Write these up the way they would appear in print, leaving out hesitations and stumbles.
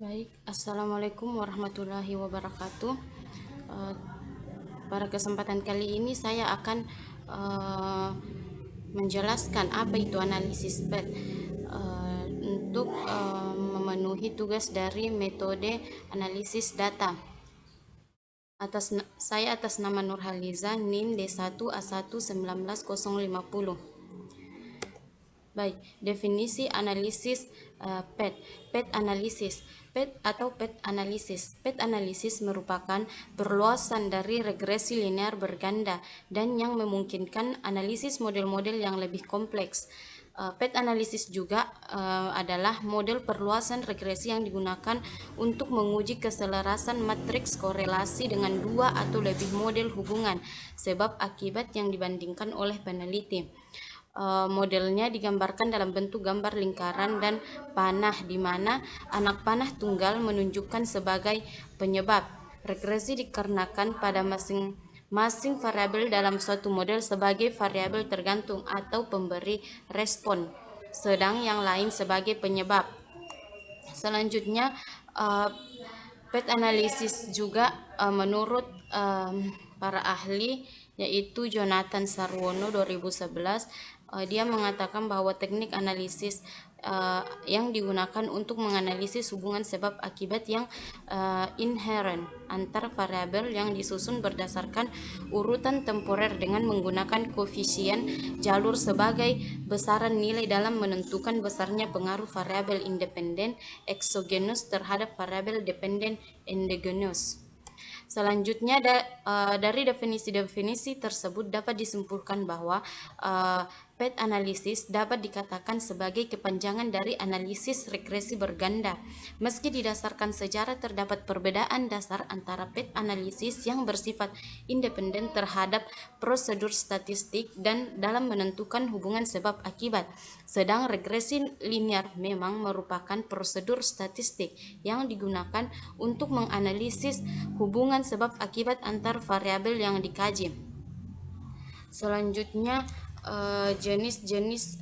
Baik, Assalamualaikum warahmatullahi wabarakatuh. Eh, Pada kesempatan kali ini saya akan eh, menjelaskan apa itu analisis PET untuk memenuhi tugas dari metode analisis data. Saya atas nama Nurhaliza, NIM D1A1 19 050. Baik, definisi analisis PET. PET analisis. PET atau PET analisis. PET analisis merupakan perluasan dari regresi linear berganda dan yang memungkinkan analisis model-model yang lebih kompleks. PET analisis juga adalah model perluasan regresi yang digunakan untuk menguji keselarasan matriks korelasi dengan dua atau lebih model hubungan sebab akibat yang dibandingkan oleh peneliti. Modelnya digambarkan dalam bentuk gambar lingkaran dan panah, di mana anak panah tunggal menunjukkan sebagai penyebab. Regresi dikarenakan pada masing-masing variabel dalam suatu model sebagai variabel tergantung atau pemberi respon, sedang yang lain sebagai penyebab. Selanjutnya, PET analisis juga menurut para ahli yaitu Jonathan Sarwono 2011, dia mengatakan bahwa teknik analisis yang digunakan untuk menganalisis hubungan sebab akibat yang inherent antar variabel yang disusun berdasarkan urutan temporer dengan menggunakan koefisien jalur sebagai besaran nilai dalam menentukan besarnya pengaruh variabel independen eksogenus terhadap variabel dependen endogenus. Selanjutnya dari definisi-definisi tersebut dapat disimpulkan bahwa PET analisis dapat dikatakan sebagai kepanjangan dari analisis regresi berganda. Meski didasarkan sejarah terdapat perbedaan dasar antara PET analisis yang bersifat independen terhadap prosedur statistik dan dalam menentukan hubungan sebab akibat. Sedang regresi linear memang merupakan prosedur statistik yang digunakan untuk menganalisis hubungan sebab akibat antar variabel yang dikaji. Selanjutnya jenis-jenis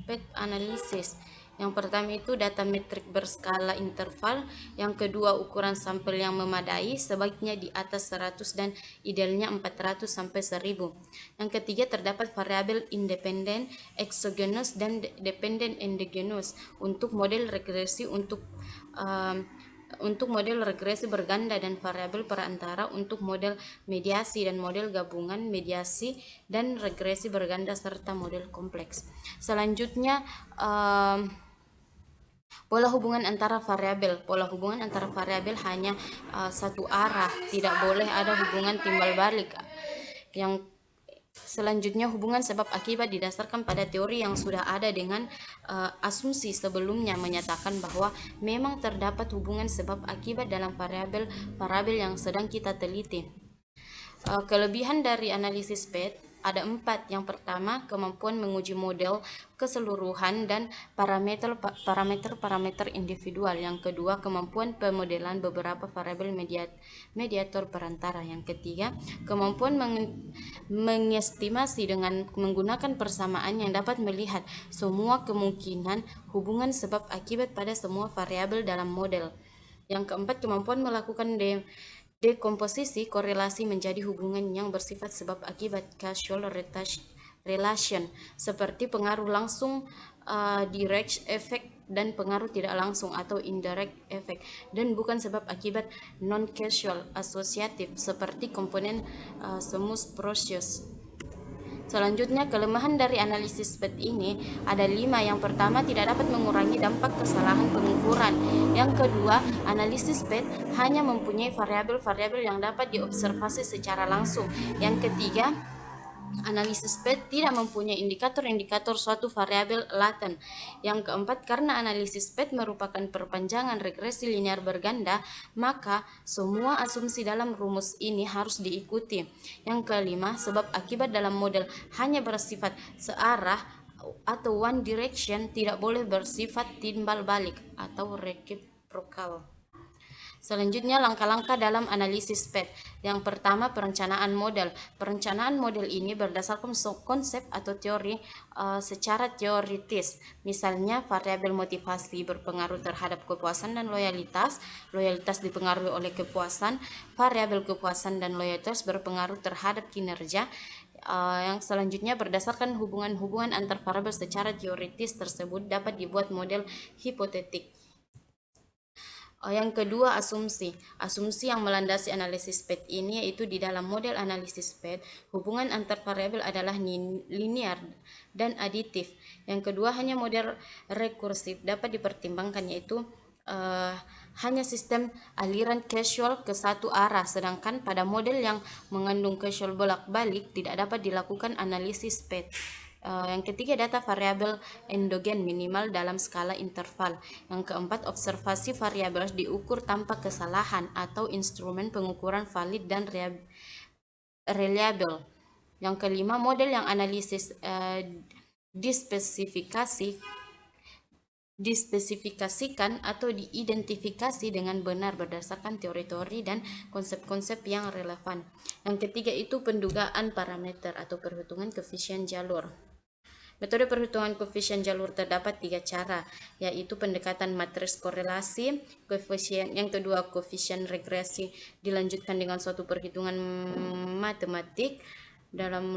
PET analisis. Yang pertama itu data metrik berskala interval, yang kedua ukuran sampel yang memadai sebaiknya di atas 100 dan idealnya 400 sampai 1000. Yang ketiga terdapat variabel independen, exogenous dan dependen endogenous untuk model regresi untuk model regresi berganda dan variabel perantara untuk model mediasi dan model gabungan mediasi dan regresi berganda serta model kompleks. Selanjutnya pola hubungan antara variabel. Pola hubungan antara variabel hanya satu arah, tidak boleh ada hubungan timbal balik. Yang selanjutnya hubungan sebab akibat didasarkan pada teori yang sudah ada dengan asumsi sebelumnya menyatakan bahwa memang terdapat hubungan sebab akibat dalam variabel yang sedang kita teliti. Kelebihan dari analisis PET ada 4. Yang pertama, kemampuan menguji model keseluruhan dan parameter individual. Yang kedua, kemampuan pemodelan beberapa variabel mediator perantara. Yang ketiga, kemampuan mengestimasi dengan menggunakan persamaan yang dapat melihat semua kemungkinan hubungan sebab akibat pada semua variabel dalam model. Yang keempat, kemampuan melakukan dekomposisi korelasi menjadi hubungan yang bersifat sebab akibat causal relation seperti pengaruh langsung direct effect dan pengaruh tidak langsung atau indirect effect, dan bukan sebab akibat non causal asosiatif seperti komponen smooth process. Selanjutnya, kelemahan dari analisis PET ini ada 5. Yang pertama, tidak dapat mengurangi dampak kesalahan pengukuran. Yang kedua, analisis PET hanya mempunyai variabel-variabel yang dapat diobservasi secara langsung. Yang ketiga, analisis PET tidak mempunyai indikator-indikator suatu variabel laten. Yang keempat, karena analisis PET merupakan perpanjangan regresi linear berganda, maka semua asumsi dalam rumus ini harus diikuti. Yang kelima, sebab akibat dalam model hanya bersifat searah atau one direction, tidak boleh bersifat timbal balik atau reciprocal. Selanjutnya, langkah-langkah dalam analisis PET. Yang pertama, perencanaan model. Perencanaan model ini berdasarkan konsep atau teori secara teoritis. Misalnya, variabel motivasi berpengaruh terhadap kepuasan dan loyalitas. Loyalitas dipengaruhi oleh kepuasan. Variabel kepuasan dan loyalitas berpengaruh terhadap kinerja. Yang selanjutnya, berdasarkan hubungan-hubungan antar variabel secara teoritis tersebut dapat dibuat model hipotetik. Yang kedua, asumsi. Asumsi yang melandasi analisis PET ini yaitu di dalam model analisis PET, hubungan antar variabel adalah linear dan aditif. Yang kedua, hanya model rekursif dapat dipertimbangkan, yaitu hanya sistem aliran causal ke satu arah, sedangkan pada model yang mengandung causal bolak-balik tidak dapat dilakukan analisis PET. Yang ketiga, data variabel endogen minimal dalam skala interval. Yang keempat, observasi variabel diukur tanpa kesalahan atau instrumen pengukuran valid dan reliable. Yang kelima, model yang analisis dispesifikasikan atau diidentifikasi dengan benar berdasarkan teori-teori dan konsep-konsep yang relevan. Yang ketiga itu pendugaan parameter atau perhitungan koefisien jalur. Metode perhitungan koefisien jalur terdapat 3 cara, yaitu pendekatan matriks korelasi, koefisien yang kedua koefisien regresi dilanjutkan dengan suatu perhitungan matematik dalam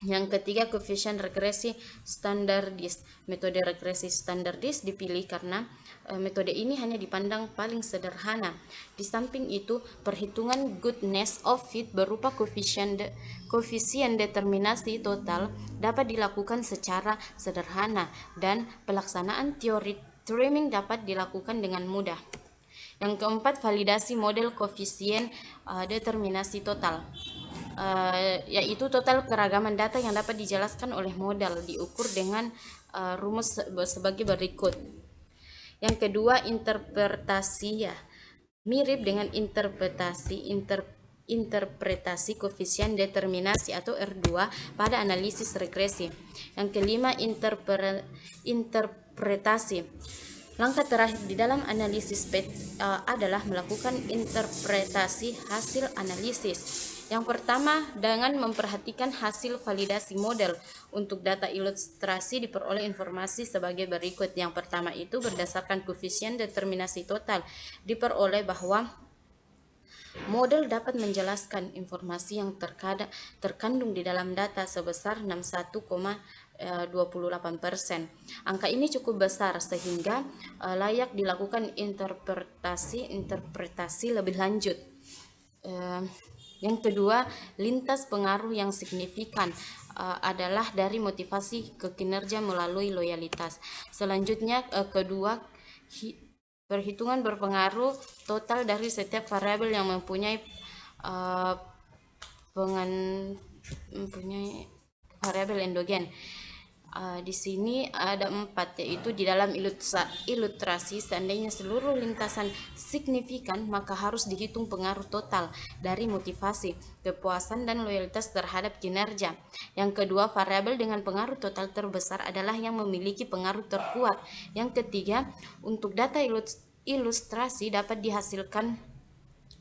yang ketiga, koefisien regresi standardis. Metode regresi standardis dipilih karena metode ini hanya dipandang paling sederhana. Di samping itu, perhitungan goodness of fit berupa koefisien determinasi total dapat dilakukan secara sederhana dan pelaksanaan teori trimming dapat dilakukan dengan mudah. Yang keempat, validasi model koefisien determinasi total. Yaitu total keragaman data yang dapat dijelaskan oleh model diukur dengan rumus sebagai berikut. Yang kedua, interpretasi, ya mirip dengan interpretasi koefisien determinasi atau R2 pada analisis regresi. Yang kelima, interpretasi. Langkah terakhir di dalam analisis PET adalah melakukan interpretasi hasil analisis. Yang pertama, dengan memperhatikan hasil validasi model. Untuk data ilustrasi diperoleh informasi sebagai berikut. Yang pertama itu berdasarkan koefisien determinasi total diperoleh bahwa model dapat menjelaskan informasi yang terkandung di dalam data sebesar 61,28%. Angka ini cukup besar sehingga layak dilakukan interpretasi lebih lanjut. Yang kedua, lintas pengaruh yang signifikan adalah dari motivasi ke kinerja melalui loyalitas. Selanjutnya, kedua, perhitungan berpengaruh total dari setiap variabel yang mempunyai variabel endogen. Di sini ada 4, yaitu di dalam ilustrasi seandainya seluruh lintasan signifikan maka harus dihitung pengaruh total dari motivasi, kepuasan dan loyalitas terhadap kinerja. Yang kedua, variabel dengan pengaruh total terbesar adalah yang memiliki pengaruh terkuat. Yang ketiga, untuk data ilustrasi dapat dihasilkan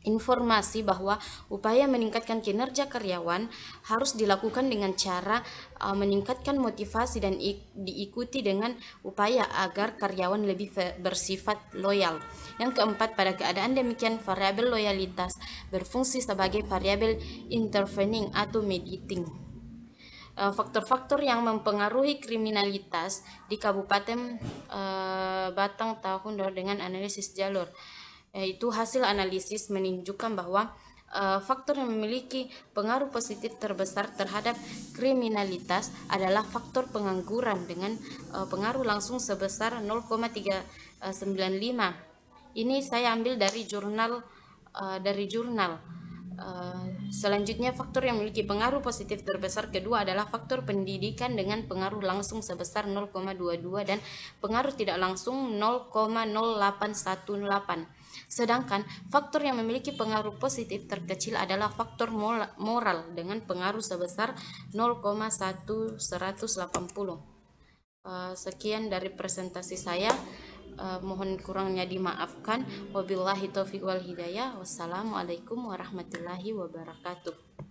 informasi bahwa upaya meningkatkan kinerja karyawan harus dilakukan dengan cara meningkatkan motivasi dan diikuti dengan upaya agar karyawan lebih bersifat loyal. Yang keempat, pada keadaan demikian variabel loyalitas berfungsi sebagai variabel intervening atau mediating. Faktor-faktor yang mempengaruhi kriminalitas di Kabupaten Batang tahun dengan analisis jalur. Itu hasil analisis menunjukkan bahwa faktor yang memiliki pengaruh positif terbesar terhadap kriminalitas adalah faktor pengangguran dengan pengaruh langsung sebesar 0,395. Ini saya ambil dari jurnal. Selanjutnya, faktor yang memiliki pengaruh positif terbesar kedua adalah faktor pendidikan dengan pengaruh langsung sebesar 0,22 dan pengaruh tidak langsung 0,0818. Sedangkan faktor yang memiliki pengaruh positif terkecil adalah faktor moral dengan pengaruh sebesar 0,1180. Sekian dari presentasi saya. mohon kurangnya dimaafkan. Wabillahi taufiq wal hidayah. Wassalamualaikum warahmatullahi wabarakatuh.